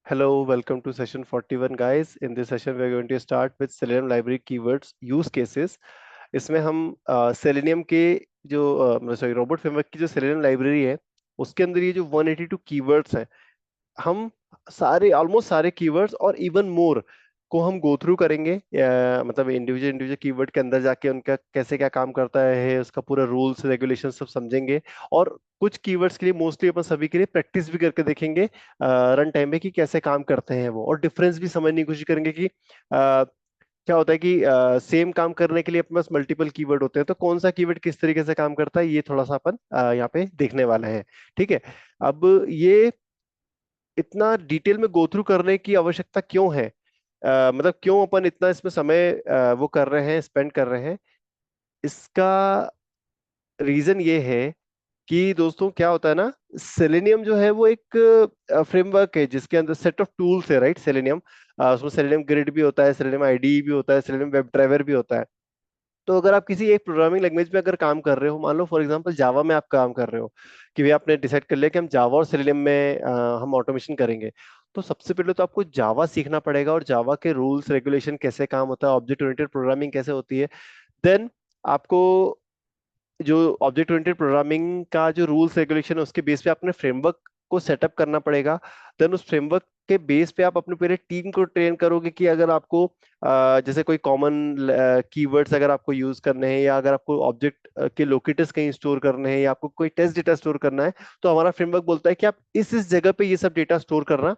Hello, welcome to session 41 guys. In this session we are going to start with Selenium library keywords use cases. इसमें हम Selenium के जो sorry robot framework की जो Selenium library है उसके अंदर ये जो 182 कीवर्ड्स हैं हम सारे ऑलमोस्ट सारे कीवर्ड्स और इवन मोर को हम गो थ्रू करेंगे मतलब इंडिविजुअल इंडिविजुअल कीवर्ड के अंदर जाके उनका कैसे क्या काम करता है उसका पूरा रूल्स रेगुलेशन सब समझेंगे और कुछ कीवर्ड्स के लिए मोस्टली अपन सभी के लिए प्रैक्टिस भी करके देखेंगे रन टाइम में कि कैसे काम करते हैं वो और डिफरेंस भी समझने की कोशिश करेंगे कि क्या होता है कि सेम काम करने के लिए अपने पास मल्टीपल कीवर्ड होते हैं तो कौन सा कीवर्ड किस तरीके से काम करता है ये थोड़ा सा अपन यहाँ पे देखने वाले हैं। ठीक है। अब ये इतना डिटेल में गो थ्रू करने की आवश्यकता क्यों है? मतलब क्यों अपन इतना इसमें समय वो कर रहे हैं स्पेंड कर रहे हैं? इसका रीजन ये है कि दोस्तों क्या होता है ना, सेलेनियम जो है वो एक फ्रेमवर्क है जिसके अंदर सेट ऑफ टूल्स है, राइट। सेलेनियम उसमें सेलेनियम ग्रिड भी होता है, सेलेनियम आईडी भी होता है, सेलेनियम वेब ड्राइवर भी होता है। तो अगर आप किसी एक प्रोग्रामिंग लैंग्वेज में अगर काम कर रहे हो, मान लो फॉर एग्जांपल जावा में आप काम कर रहे हो कि भाई आपने डिसाइड कर लिया कि हम जावा और सेलेनियम में हम ऑटोमेशन करेंगे, तो सबसे पहले तो आपको जावा सीखना पड़ेगा और जावा के रूल्स रेगुलेशन कैसे काम होता है, ऑब्जेक्ट ओरिएंटेड प्रोग्रामिंग कैसे होती है। देन आपको जो ऑब्जेक्ट ओरिएंटेड प्रोग्रामिंग का जो रूल्स रेगुलेशन है उसके बेस पे अपने फ्रेमवर्क को सेटअप करना पड़ेगा। देन उस फ्रेमवर्क के बेस पे आप अपने पूरे टीम को ट्रेन करोगे कि अगर आपको जैसे कोई कॉमन कीवर्ड्स अगर आपको यूज करने हैं या अगर आपको ऑब्जेक्ट के लोकेटर्स कहीं स्टोर करने हैं या आपको कोई टेस्ट डेटा स्टोर करना है, तो हमारा फ्रेमवर्क बोलता है कि आप इस जगह पे ये सब डेटा स्टोर करना।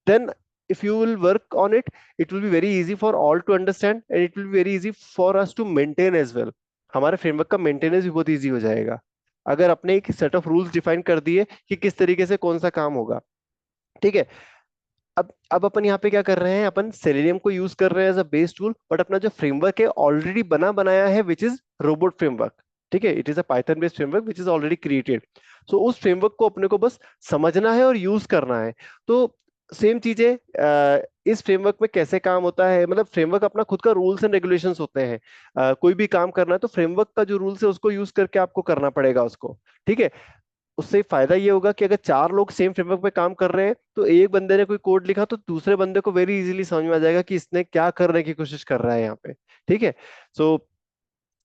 Then if you will work on it, it will be very easy for all to understand and it will be very easy for us to maintain as well. हमारे फ्रेमवर्क का maintenance भी बहुत easy हो जाएगा अगर अपने एक set of rules define कर दिए कि किस तरीके से कौन सा काम होगा। ठीक है। अब अपन यहाँ पे क्या कर रहे हैं, अपन सेलेनियम को यूज कर रहे हैं as a base tool, but अपना जो फ्रेमवर्क है ऑलरेडी बना बनाया है विच इज रोबोट फ्रेमवर्क। ठीक है, it is a Python based framework which is already created. So उस फ्रेमवर्क को अपने को बस समझना है और यूज करना है। तो सेम चीजें इस फ्रेमवर्क में कैसे काम होता है, मतलब फ्रेमवर्क अपना खुद का रूल्स एंड रेगुलेशंस होते हैं। कोई भी काम करना है तो फ्रेमवर्क का जो रूल्स है उसको यूज करके आपको करना पड़ेगा उसको। ठीक है। उससे फायदा ये होगा कि अगर चार लोग सेम फ्रेमवर्क पे काम कर रहे हैं तो एक बंदे ने कोई कोड लिखा तो दूसरे बंदे को वेरी इजीली समझ में आ जाएगा कि इसने क्या करने की कोशिश कर रहा है यहाँ पे। ठीक है। सो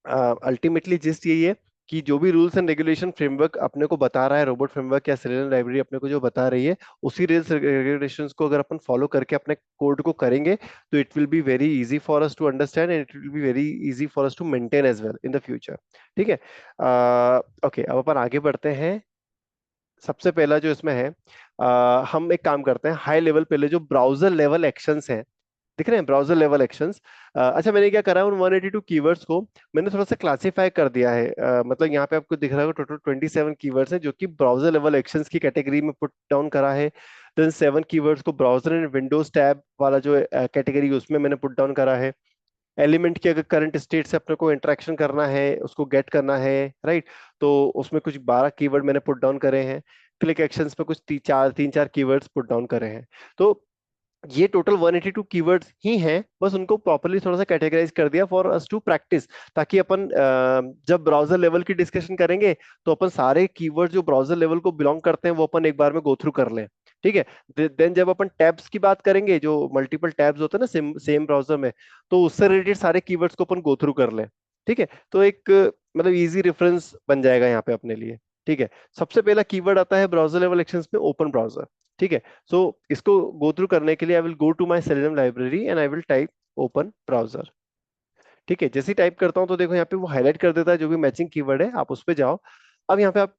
अल्टीमेटली जिस्ट यही है कि जो भी रूल्स एंड रेगुलेशन फ्रेमवर्क अपने को बता रहा है, रोबोट फ्रेमवर्क या सेलेनियम लाइब्रेरी अपने को जो बता रही है, उसी रूल्स रेगुलेशंस को अगर अपन फॉलो करके अपने कोड को करेंगे तो it will be very easy for us to understand and it will be very easy for us to maintain as well in the future. ठीक है। ओके, अब अपन आगे बढ़ते हैं। सबसे पहला जो इसमें है, हम एक काम करते हैं, हाई लेवल पहले जो ब्राउजर लेवल एक्शंस हैं, दिख रहे हैं ब्राउजर लेवल एक्शंस। अच्छा, मैंने क्या करा है उन 182 कीवर्ड्स को मैंने थोड़ा सा क्लासिफाई कर दिया है। मतलब यहाँ पे आपको दिख रहा है टोटल 27 कीवर्ड्स हैं जो कि ब्राउजर लेवल एक्शंस की कैटेगरी में पुट डाउन करा है। देन 7 कीवर्ड्स को ब्राउजर एंड विंडोज टैब वाला जो कैटेगरी उसमें मैंने पुट डाउन करा है। एलिमेंट की अगर करंट स्टेट से अपने को इंटरेक्शन करना है, उसको गेट करना है, राइट, तो उसमें कुछ 12 कीवर्ड मैंने पुट डाउन करे हैं। क्लिक एक्शंस पे कुछ तीन चार कीवर्ड्स पुट डाउन करे हैं। तो ये टोटल 182 कीवर्ड्स ही हैं, बस उनको प्रॉपरली थोड़ा सा कैटेगराइज कर दिया फॉर अस टू प्रैक्टिस, ताकि अपन जब ब्राउजर लेवल की डिस्कशन करेंगे तो अपन सारे कीवर्ड जो ब्राउजर लेवल को बिलोंग करते हैं वो अपन एक बार में गो थ्रू कर लें। ठीक है। देन जब अपन टैब्स की बात करेंगे, जो मल्टीपल टैब्स होते हैं ना सेम सेम ब्राउजर में, तो उससे रिलेटेड सारे कीवर्ड्स को अपन गो थ्रू कर लें। ठीक है। तो एक मतलब इजी रेफरेंस बन जाएगा यहाँ पे अपने लिए। ठीक है। सबसे पहला कीवर्ड आता है ब्राउजर लेवल एक्शंस में, ओपन ब्राउजर। ठीक है। सो इसको गो थ्रू करने के लिए I will go to my Selenium library and I will type open browser. ठीक है। जैसे ही टाइप करता हूं तो देखो यहाँ पे वो हाईलाइट कर देता है जो भी मैचिंग कीवर्ड है, आप उस पे जाओ। अब यहाँ पे आप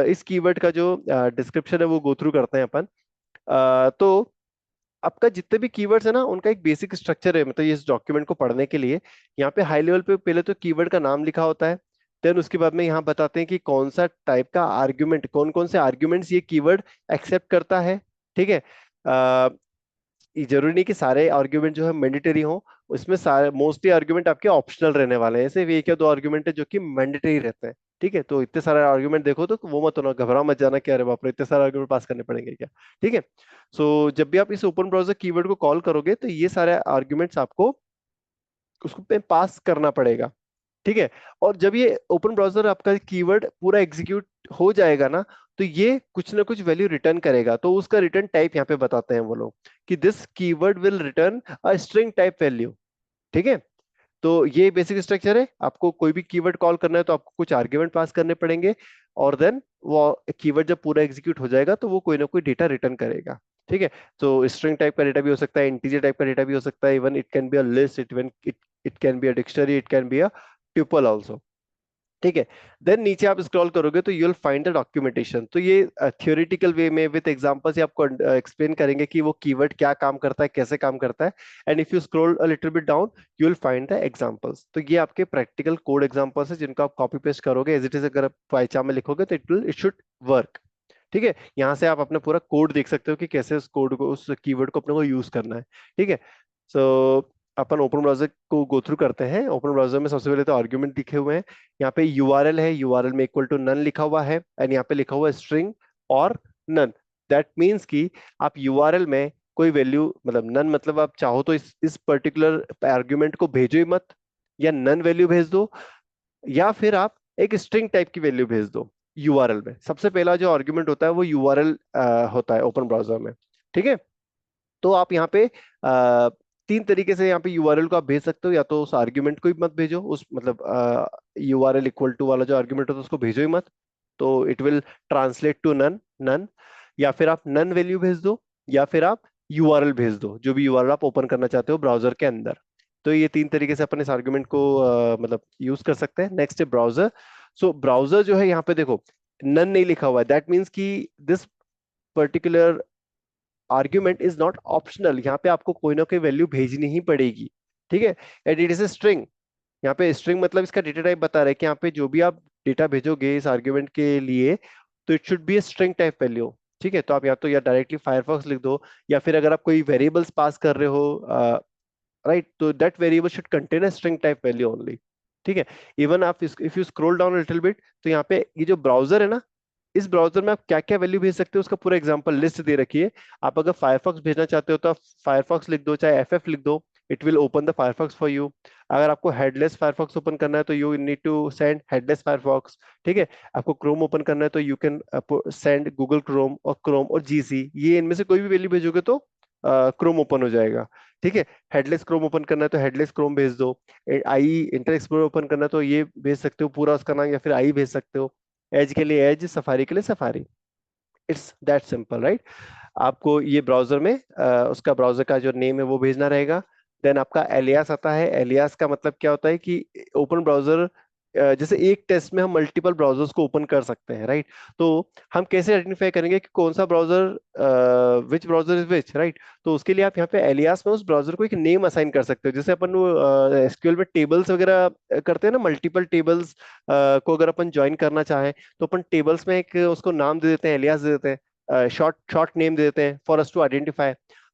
इस कीवर्ड का जो डिस्क्रिप्शन है वो गो थ्रू करते हैं अपन। तो आपका जितने भी कीवर्ड्स है ना उनका एक बेसिक स्ट्रक्चर है, मतलब ये इस डॉक्यूमेंट को पढ़ने के लिए यहाँ पे हाई लेवल पे पहले तो कीवर्ड का नाम लिखा होता है। देन उसके बाद में यहाँ बताते हैं कि कौन सा टाइप का आर्ग्यूमेंट, कौन कौन से आर्ग्यूमेंट्स ये कीवर्ड एक्सेप्ट करता है। ठीक है। ये जरूरी नहीं कि सारे आर्ग्यूमेंट जो है मैंडेटरी हो, उसमें सारे मोस्टली आर्ग्यूमेंट आपके ऑप्शनल रहने वाले हैं, ऐसे एक या दो आर्ग्यूमेंट है जो कि मैंडेटरी रहते हैं। ठीक है। तो इतने सारे आर्ग्यूमेंट देखो तो वो मत होना, घबरा मत जाना कि अरे बाप रे इतने सारे आर्ग्यूमेंट पास करने पड़ेंगे क्या। ठीक है। सो जब भी आप इस ओपन ब्राउजर कीवर्ड को कॉल करोगे तो ये सारे आर्ग्यूमेंट्स आपको उसको पे पास करना पड़ेगा। ठीक है। और जब ये ओपन ब्राउजर आपका कीवर्ड पूरा एग्जीक्यूट हो जाएगा ना, तो ये कुछ ना कुछ वैल्यू रिटर्न करेगा। तो उसका रिटर्न टाइप यहाँ पे बताते हैं वो लोग कि this keyword will return a string type value. ठीक है, तो ये बेसिक स्ट्रक्चर है। आपको कोई भी कीवर्ड कॉल करना है तो आपको कुछ आर्ग्यूमेंट पास करने पड़ेंगे, और देन वो कीवर्ड जब पूरा एग्जीक्यूट हो जाएगा तो वो कोई ना कोई डेटा रिटर्न करेगा। ठीक है, तो स्ट्रिंग टाइप का डेटा भी हो सकता है, इंटीजर टाइप का डेटा भी हो सकता है, even it can be a list, it can be a dictionary, it can be a tuple also. ठीक है, देन नीचे आप स्क्रॉल करोगे तो you will find the documentation. तो ये थियोरेटिकल वे में विद एग्जांपल्स से आपको एक्सप्लेन करेंगे कि वो कीवर्ड क्या काम करता है, कैसे काम करता है। And if you scroll a little bit down you will find the examples. तो ये आपके प्रैक्टिकल कोड एग्जांपल्स है जिनको आप कॉपी पेस्ट करोगे एज इट इज। अगर आप पाइचार्म में लिखोगे तो इट शुड वर्क। ठीक है, यहाँ से आप अपना पूरा कोड देख सकते हो कि कैसे उस कोड को, उस कीवर्ड को अपने को यूज करना है। ठीक है, सो अपन ओपन ब्राउजर को गो थ्रू करते हैं। ओपन ब्राउजर में सबसे पहले तो आर्ग्यूमेंट लिखे हुए हैं। यहाँ पे यूआरएल है, यूआरएल में इक्वल टू नन लिखा हुआ है, एंड यहाँ पे लिखा हुआ है स्ट्रिंग और नन। दैट मीन्स कि आप यूआरएल में कोई वैल्यू, मतलब नन मतलब आप चाहो तो इस पर्टिकुलर आर्ग्यूमेंट को भेजो ही मत, या नन वैल्यू भेज दो, या फिर आप एक स्ट्रिंग टाइप की वैल्यू भेज दो। यूआरएल में सबसे पहला जो आर्ग्यूमेंट होता है वो यूआरएल होता है ओपन ब्राउजर में। ठीक है, तो आप यहाँ पे तीन तरीके से यहाँ पे यूआरएल को आप भेज सकते हो। या तो उस आर्ग्यूमेंट को ही मत भेजो, उस मतलब यूआरएल इक्वल टू वाला जो आर्ग्यूमेंट होता है उसको भेजो ही मत, तो it will translate to none none. या फिर आप नन वैल्यू भेज दो, या फिर आप यूआरएल भेज दो, जो भी यूआरएल आप ओपन करना चाहते हो ब्राउजर के अंदर। तो ये तीन तरीके से अपन इस आर्ग्यूमेंट को मतलब यूज कर सकते हैं। नेक्स्ट है ब्राउजर। सो ब्राउजर जो है यहाँ पे देखो नन नहीं लिखा हुआ है, दैट मीन्स कि this particular argument is not optional. यहाँ पे आपको कोई ना कोई वैल्यू भेजनी ही पड़ेगी। ठीक है, and it is a string. यहाँ पे स्ट्रिंग मतलब इसका डेटा टाइप बता रहा है कि यहाँ पे जो भी आप डेटा भेजोगे इस आर्ग्यूमेंट के लिए तो it should be a string type value. ठीक है, तो आप या तो या डायरेक्टली फायरफॉक्स लिख दो, या फिर अगर आप कोई वेरिएबल्स पास कर रहे हो, राइट, तो that variable should contain a string type value only. ठीक है, इवन आप if you scroll down little bit तो यहाँ पे ये जो ब्राउजर है ना, इस ब्राउजर में आप क्या क्या वैल्यू भेज सकते हो उसका पूरा एग्जांपल लिस्ट दे रखी है। आप अगर फायरफॉक्स भेजना चाहते हो तो आप फायरफॉक्स लिख दो, चाहे एफएफ लिख दो, it will open the Firefox for you. अगर आपको हेडलेस फायरफॉक्स ओपन करना है तो you need to send headless Firefox. ठीक है, आपको क्रोम ओपन करना है तो you can send Google Chrome और क्रोम और जीसी, ये इनमें से कोई भी वैल्यू भेजोगे तो क्रोम ओपन हो जाएगा। ठीक है, हेडलेस क्रोम ओपन करना है तो हेडलेस क्रोम भेज दो। आई इंटर एक्सप्लोरर ओपन करना है तो ये भेज सकते हो पूरा उसका नाम, या फिर आई भेज सकते हो। एज के लिए एज, सफारी के लिए safari. It's that simple, right. आपको ये ब्राउजर में उसका ब्राउजर का जो नेम है वो भेजना रहेगा। देन आपका एलियास आता है। एलियास का मतलब क्या होता है कि ओपन ब्राउजर, जैसे एक टेस्ट में हम मल्टीपल ब्राउजर्स को ओपन कर सकते हैं, राइट। तो हम कैसे आइडेंटिफाई करेंगे कि कौन सा browser, which browser is which, right. तो उसके लिए आप यहाँ पे एलियास में उस ब्राउजर को एक नेम असाइन कर सकते हो। जैसे अपन एसक्यूएल में टेबल्स वगैरह करते हैं ना, मल्टीपल टेबल्स को अगर अपन ज्वाइन करना चाहें तो अपन टेबल्स में एक उसको नाम दे देते हैं, एलियास दे देते हैं, शॉर्ट शॉर्ट नेम दे देते हैं for us to identify.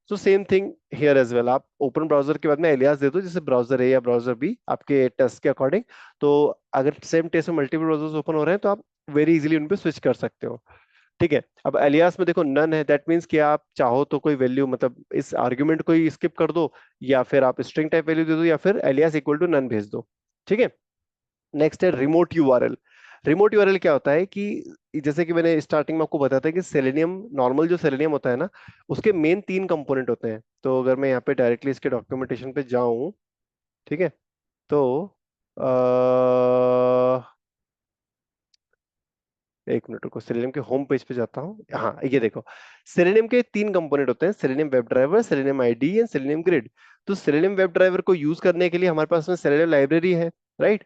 So same thing here as well, आप ओपन ब्राउजर के बाद में एलियास दे दो, जैसे ब्राउजर ए या ब्राउजर बी आपके टेस्ट के अकॉर्डिंग। तो अगर सेम टेस्ट में मल्टीपल ब्राउजर्स ओपन हो रहे हैं तो आप वेरी इजीली उन पे स्विच कर सकते हो। ठीक है, अब एलियास में देखो नन है, दैट मीन्स कि आप चाहो तो कोई वैल्यू, मतलब इस आर्ग्यूमेंट को ही स्किप कर दो, या फिर आप स्ट्रिंग टाइप वैल्यू दे दो, या फिर alias equal to non veg दो। ठीक है, नेक्स्ट है रिमोट यूआरएल। रिमोट यूआरएल क्या होता है कि जैसे कि मैंने स्टार्टिंग में आपको बताया था कि सेलेनियम, नॉर्मल जो सेलेनियम होता है ना, उसके मेन तीन कंपोनेंट होते हैं। तो अगर मैं यहाँ पे डायरेक्टली इसके डॉक्यूमेंटेशन पे जाऊं, ठीक है, तो एक मिनट को सेलेनियम के होम पेज पे जाता हूँ। हाँ, ये देखो, सेलेनियम के तीन कंपोनेंट होते हैं, selenium web driver, selenium ID and selenium grid. तो सेलेनियम वेब ड्राइवर को यूज करने के लिए हमारे पास में सेलेनियम लाइब्रेरी है, राइट।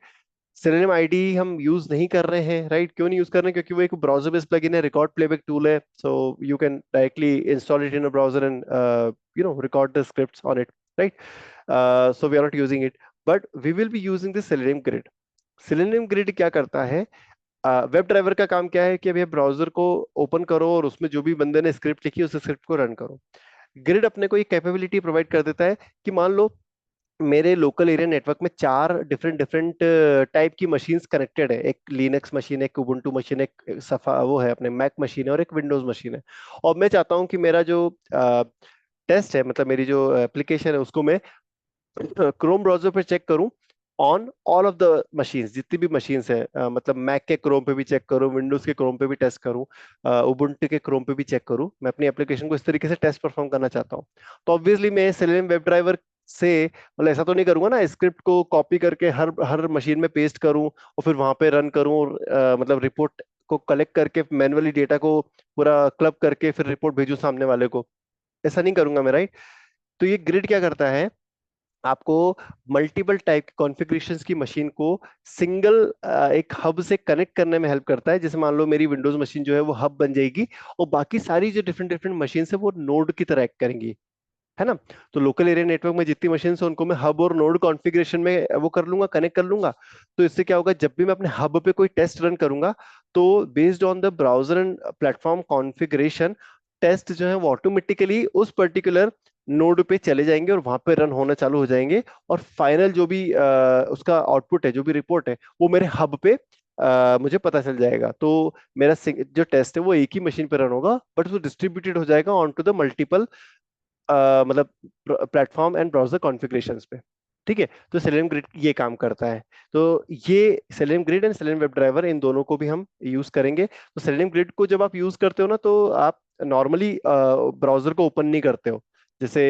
सेलेनियम आईडी हम यूज नहीं कर रहे हैं, राइट। क्यों नहीं यूज कर रहे हैं? क्योंकि वो एक ब्राउजर बेस्ड प्लगइन है, रिकॉर्ड प्लेबैक टूल है। So you can directly install it in a browser and record the scripts on it, right. So we are not using it, but we will be using the Selenium grid. Selenium grid क्या करता है? Web driver का काम क्या है कि अभी browser को ओपन करो और उसमें जो भी बंदे ने स्क्रिप्ट लिखी है उस स्क्रिप्ट को रन करो। ग्रिड अपने को एक कैपेबिलिटी प्रोवाइड कर देता है कि मान लो मेरे लोकल एरिया नेटवर्क में चार डिफरेंट डिफरेंट टाइप की मशीन्स कनेक्टेड है। एक लिनक्स मशीन है, एक उबुंटू मशीन है, एक सफा वो है अपने मैक मशीन है, और एक विंडोज मशीन है। और मैं चाहता हूँ कि मेरा जो टेस्ट है, मतलब मेरी जो एप्लीकेशन है, उसको मैं क्रोम ब्राउजर पर चेक करूं, on all of the machines, जितनी भी मशीन्स है, मतलब मैक के क्रोम पे भी चेक करूं, विंडोज के क्रोम पे भी टेस्ट करूं, उबुंटू के क्रोम पे भी चेक करूं, मैं अपनी एप्लीकेशन को इस तरीके से टेस्ट परफॉर्म करना चाहता हूं। तो ऑब्वियसली मैं सेलेनियम वेब ड्राइवर से, मतलब ऐसा तो नहीं करूंगा ना स्क्रिप्ट को कॉपी करके हर हर मशीन में पेस्ट करूं और फिर वहां पे रन करूं और मतलब रिपोर्ट को कलेक्ट करके मैनुअली डेटा को पूरा क्लब करके फिर रिपोर्ट भेजूं सामने वाले को। ऐसा नहीं करूंगा मैं, राइट? तो ये ग्रिड क्या करता है, आपको मल्टीपल टाइप की कॉन्फ़िगरेशंस की मशीन को सिंगल एक हब से कनेक्ट करने में हेल्प करता है। जैसे मान लो मेरी विंडोज मशीन जो है वो हब बन जाएगी और बाकी सारी जो डिफरेंट डिफरेंट मशीन है वो नोड की तरह एक्ट करेंगी, है ना? तो लोकल एरिया नेटवर्क में जितनी मशीन है उनको मैं हब और नोड कॉन्फ़िगरेशन में वो कर लूंगा, कनेक्ट कर लूंगा। तो इससे क्या होगा, जब भी मैं अपने हब पे कोई टेस्ट रन करूंगा तो based on the browser and platform configuration, test जो है वो ऑटोमेटिकली उस पर्टिकुलर नोड पे चले जाएंगे और वहां पे रन होना चालू हो जाएंगे। और फाइनल जो भी उसका आउटपुट है, जो भी रिपोर्ट है, वो मेरे हब पे मुझे पता चल जाएगा। तो मेरा जो टेस्ट है वो एक ही मशीन पे रन होगा, बट वो डिस्ट्रीब्यूटेड हो जाएगा ऑन टू द मल्टीपल मतलब प्लेटफॉर्म एंड ब्राउजर कॉन्फ़िगरेशंस पे। ठीक है, तो सेलेनियम ग्रिड ये काम करता है। तो ये Selenium grid and Selenium web driver, इन दोनों को भी हम यूज करेंगे। तो सेलेनियम ग्रिड को जब आप यूज करते हो ना, तो आप नॉर्मली ब्राउजर को ओपन नहीं करते हो। जैसे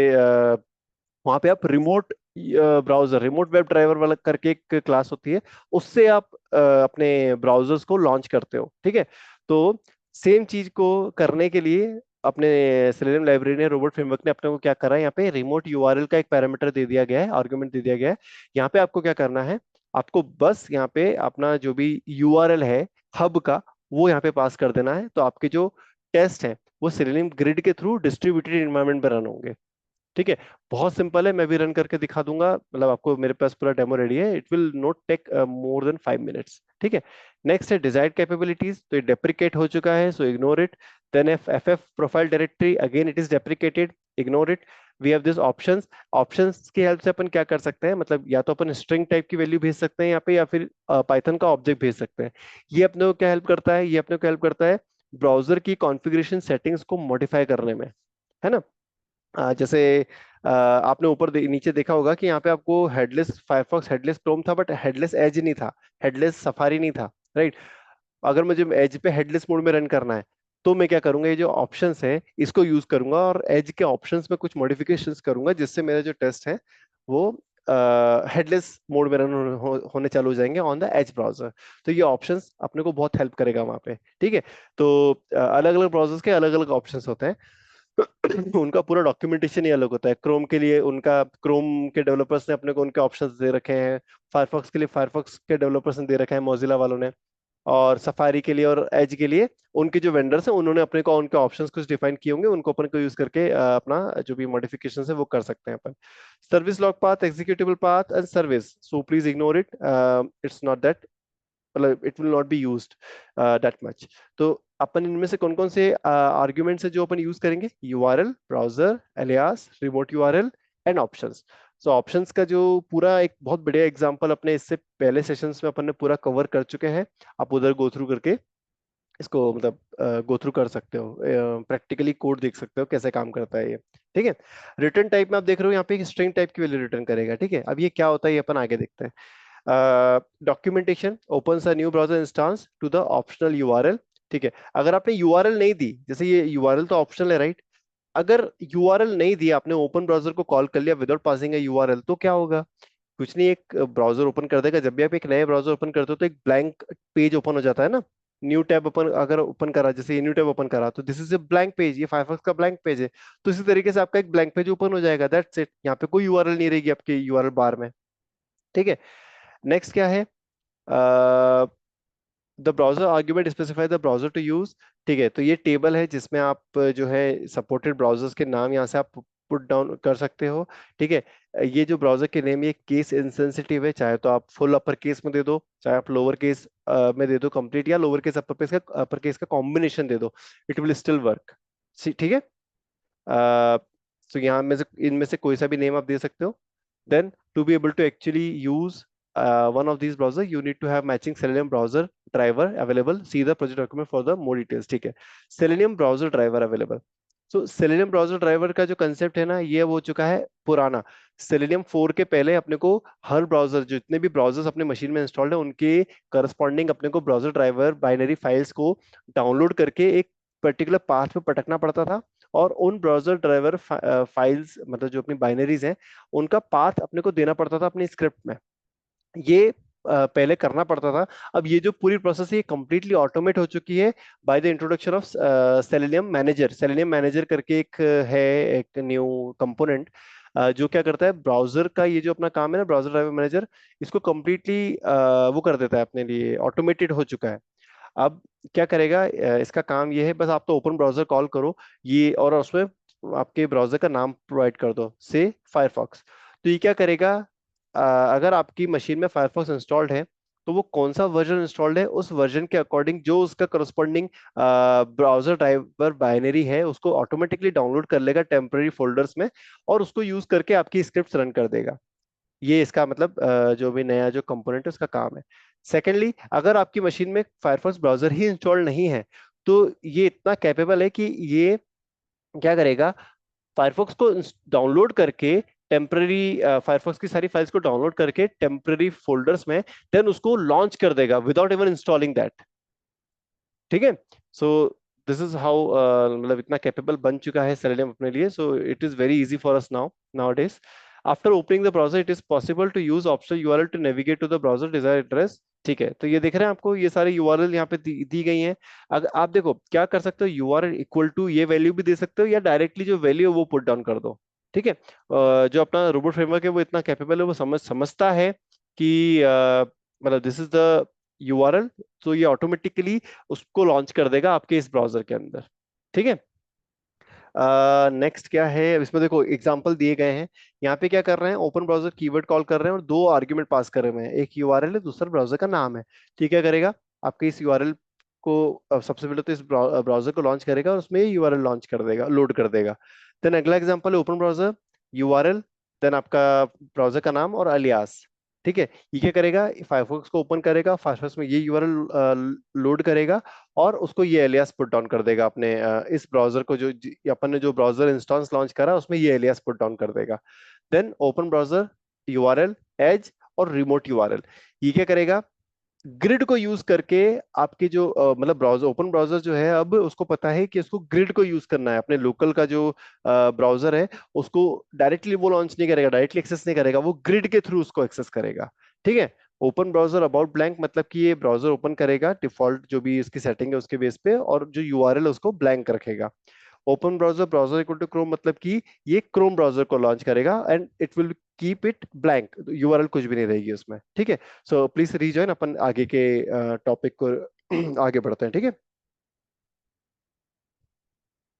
वहां पे आप remote browser, remote web driver वाला करके एक क्लास होती है, उससे आप अपने ब्राउजर्स को लॉन्च करते हो। ठीक है, तो सेम चीज को करने के लिए अपने सेलेनियम लाइब्रेरी ने, रोबोट फ्रेमवर्क ने अपने को क्या करा है, यहाँ पे रिमोट यूआरएल का एक पैरामीटर दे दिया गया है, आर्गुमेंट दे दिया गया है। यहाँ पे आपको क्या करना है, आपको बस यहाँ पे अपना जो भी यूआरएल है हब का, वो यहाँ पे पास कर देना है। तो आपके जो टेस्ट है वो सेलेनियम ग्रिड के थ्रू डिस्ट्रीब्यूटेड एनवायरनमेंट में रन होंगे। ठीक है, बहुत सिंपल है, मैं भी रन करके दिखा दूंगा, मतलब आपको, मेरे पास पूरा डेमो रेडी है, it will not take more than 5 minutes. ठीक है, नेक्स्ट है डिजायर्ड कैपेबिलिटीज। तो ये डेप्रिकेट हो चुका है, so ignore it. Then F F F profile directory, again it is deprecated, ignore it. We have this options. Options की help से अपन क्या कर सकते हैं, मतलब या तो अपन स्ट्रिंग टाइप की वैल्यू भेज सकते हैं यहाँ पे, या फिर पाइथन का ऑब्जेक्ट भेज सकते हैं। ये अपने को क्या हेल्प करता है, ये अपने को हेल्प करता है ब्राउजर की कॉन्फ़िगरेशन सेटिंग्स को मॉडिफाई करने में, है ना? जैसे आपने ऊपर नीचे देखा होगा कि यहाँ पे आपको हेडलेस फायरफॉक्स, हेडलेस क्रोम था, बट हेडलेस एज नहीं था, हेडलेस सफारी नहीं था, राइट? अगर मुझे एज पे हेडलेस मोड में रन करना है, तो मैं क्या करूंगा, ये जो ऑप्शंस है इसको यूज करूंगा और एज के ऑप्शंस में कुछ मॉडिफिकेशंस करूंगा, जिससे मेरा जो टेस्ट है वो हेडलेस मोड में रन होने चालू हो जाएंगे ऑन द एज ब्राउजर। तो ये ऑप्शंस अपने को बहुत हेल्प करेगा वहां पे। ठीक है, तो अलग अलग ब्राउजर्स के अलग अलग ऑप्शंस होते हैं। उनका पूरा डॉक्यूमेंटेशन ही अलग होता है। क्रोम के लिए उनका, क्रोम के डेवलपर्स ने अपने को उनके ऑप्शंस दे रखे हैं, फायरफॉक्स के लिए फायरफॉक्स के डेवलपर्स ने दे रखा है, मोजिला वालों ने, और सफारी के लिए और एज के लिए उनके जो वेंडर्स हैं उन्होंने अपने को उनके ऑप्शंस कुछ डिफाइन किए होंगे, उनको अपन को यूज करके अपना जो भी मॉडिफिकेशन है वो कर सकते हैं अपन। Service log path, executable path and service, so please ignore it, it's not that, मतलब it will not be used that much. तो अपन इनमें से कौन कौन से आर्ग्यूमेंट्स है जो अपन यूज करेंगे, URL, browser, alias, remote URL and options. So options का जो पूरा एक बहुत बढ़िया एग्जांपल अपने इससे पहले सेशंस में अपन ने पूरा कवर कर चुके हैं। आप उधर गो थ्रू करके इसको, मतलब गो थ्रू कर सकते हो, प्रैक्टिकली कोड देख सकते हो कैसे काम करता है ये। ठीक है, रिटर्न टाइप में आप देख रहे हो यहाँ पे एक स्ट्रिंग टाइप की वैल्यू रिटर्न करेगा। ठीक है, अब ये क्या होता है ये अपन आगे देखते हैं। Documentation, opens a new browser instance to the optional URL. ठीक है, अगर आपने यूआरएल नहीं दी, जैसे ये यूआरएल तो ऑप्शनल है, राइट? अगर यूआरएल नहीं दिया, आपने ओपन ब्राउजर को कॉल कर लिया विदाउट पासिंग ए यूआरएल, तो क्या होगा? कुछ नहीं, एक ब्राउजर ओपन कर देगा। जब भी आप एक नए ब्राउजर ओपन करते हो तो एक ब्लैंक पेज ओपन हो जाता है ना। न्यू टैब ओपन अगर ओपन करा, जैसे ये न्यू टैब ओपन करा, तो this is a blank page, ये फायरफॉक्स का ब्लैंक पेज है। तो इसी तरीके से आपका एक ब्लैंक पेज ओपन हो जाएगा, दैट्स इट। यहाँ पे कोई यूआरएल नहीं रहेगी आपके यूआरएल बार में। ठीक है, नेक्स्ट क्या है, the browser argument specify the browser to use. ठीक है, तो ये टेबल है जिसमें आप जो है सपोर्टेड ब्राउजर्स के नाम यहाँ से आप पुट डाउन कर सकते हो। ठीक है, ये जो ब्राउजर के नेम, ये केस इंसेंसिटिव है, चाहे तो आप फुल अपर केस में दे दो, चाहे आप लोअर केस में दे दो कंप्लीट, या लोअर केस अपर केस का कॉम्बिनेशन दे दो, इट विल स्टिल वर्क। ठीक है, तो यहाँ में से, इनमें से कोई सा भी नेम आप दे सकते हो। Then to be able to actually use one of these browser, you need to have matching Selenium browser driver available. See the project document for the more details. ठीक है, Selenium browser driver available. सो selenium browser driver का जो concept है ना, ये अब हो चुका है पुराना। सेलेनियम 4 के पहले अपने को हर ब्राउजर, जितने भी ब्राउजर्स अपने मशीन में इंस्टॉल्ड है, उनके करस्पॉन्डिंग अपने को ब्राउजर ड्राइवर बाइनरी फाइल्स को डाउनलोड करके एक पर्टिकुलर पाथ पे पटकना पड़ता था। और उन ब्राउजर ड्राइवर फाइल्स, मतलब जो अपनी बाइनरीज हैं, उनका पाथ अपने को देना पड़ता था अपनी स्क्रिप्ट में। ये पहले करना पड़ता था। अब ये जो पूरी प्रोसेस है, ये कंप्लीटली ऑटोमेट हो चुकी है by the introduction of selenium manager. Selenium manager करके एक है, एक न्यू कंपोनेंट, जो क्या करता है, ब्राउजर का ये जो अपना काम है ना, ब्राउजर ड्राइवर मैनेजर, इसको कंप्लीटली वो कर देता है, अपने लिए ऑटोमेटेड हो चुका है। अब क्या करेगा, इसका काम ये है, बस आप तो ओपन ब्राउजर कॉल करो ये, और उसमें आपके ब्राउजर का नाम प्रोवाइड कर दो, से फायरफॉक्स। तो ये क्या करेगा, अगर आपकी मशीन में फायरफॉक्स इंस्टॉल्ड है, तो वो कौन सा वर्जन इंस्टॉल्ड है, उस वर्जन के अकॉर्डिंग जो उसका करस्पॉन्डिंग ब्राउजर ड्राइवर बाइनरी है, उसको ऑटोमेटिकली डाउनलोड कर लेगा टेम्पररी फोल्डर्स में, और उसको यूज करके आपकी स्क्रिप्ट रन कर देगा। ये इसका मतलब जो भी नया जो कंपोनेंट है उसका काम है। सेकेंडली, अगर आपकी मशीन में फायरफॉक्स ब्राउजर ही इंस्टॉल नहीं है, तो ये इतना कैपेबल है कि ये क्या करेगा, फायरफॉक्स को डाउनलोड करके, टेम्पररी फायरफॉक्स की सारी फाइल्स को डाउनलोड करके टेम्पररी फोल्डर्स में, देन उसको लॉन्च कर देगा विदाउट इवन इंस्टॉलिंग दैट। ठीक है। सो दिस इज हाउ, मतलब इतना कैपेबल बन चुका है सेलेनियम अपने लिए। So it is very easy for us nowadays. After opening the browser, it is possible to use optional URL to navigate to the browser desire address. ठीक है, तो ये देख रहे हैं आपको, ये सारे यूआरएल यहाँ पे दी गई हैं। अगर आप देखो क्या कर सकते हो, यूआरएल इक्वल टू ये वैल्यू भी दे सकते हो, या डायरेक्टली जो वैल्यू है वो पुट डाउन कर दो। ठीक है। जो अपना रोबोट फ्रेमवर्क है वो इतना कैपेबल है, वो समझता है कि मतलब दिस इज द यूआरएल, तो ये ऑटोमेटिकली उसको लॉन्च कर देगा आपके इस ब्राउजर के अंदर। ठीक है। नेक्स्ट क्या है, अब इसमें देखो एग्जांपल दिए गए हैं। यहाँ पे क्या कर रहे हैं, ओपन ब्राउजर कीवर्ड कॉल कर रहे हैं और दो आर्ग्यूमेंट पास कर रहे हैं, एक यूआरएल है, दूसरा ब्राउजर का नाम है। ठीक, क्या करेगा, आपके इस यूआरएल को सबसे पहले तो इस ब्राउजर को लॉन्च करेगा और उसमें यूआरएल लॉन्च कर देगा, लोड कर देगा। देन अगला एग्जांपल है ओपन ब्राउजर, यूआरएल, देन आपका ब्राउजर का नाम और अलियास। ठीक है। ये क्या करेगा, फायरफॉक्स को ओपन करेगा, फायरफॉक्स में ये यूआरएल लोड करेगा, और उसको ये एलियास पुट डाउन कर देगा अपने इस ब्राउजर को, जो अपन ने जो ब्राउजर इंस्टेंस लॉन्च करा उसमें ये एलियास पुट डाउन कर देगा। Then open browser, URL, as और रिमोट यूआरएल, ये क्या करेगा, ग्रिड को यूज करके आपके जो मतलब ब्राउजर, ओपन ब्राउजर जो है, अब उसको पता है कि उसको ग्रिड को यूज करना है, अपने लोकल का जो ब्राउजर है उसको डायरेक्टली वो लॉन्च नहीं करेगा, डायरेक्टली एक्सेस नहीं करेगा, वो ग्रिड के थ्रू उसको एक्सेस करेगा। ठीक है। ओपन ब्राउजर अबाउट ब्लैंक, मतलब कि ये ब्राउजर ओपन करेगा डिफॉल्ट जो भी इसकी सेटिंग है उसके बेस पे, और जो यूआरएल है उसको ब्लैंक रखेगा। Open browser, browser equal to Chrome, मतलब कि ये क्रोम ब्राउजर को लॉन्च करेगा and it will keep it blank, URL कुछ भी नहीं रहेगी उसमें। ठीक है। सो प्लीज रीजॉइन, अपन आगे के टॉपिक को आगे बढ़ते हैं। ठीक है।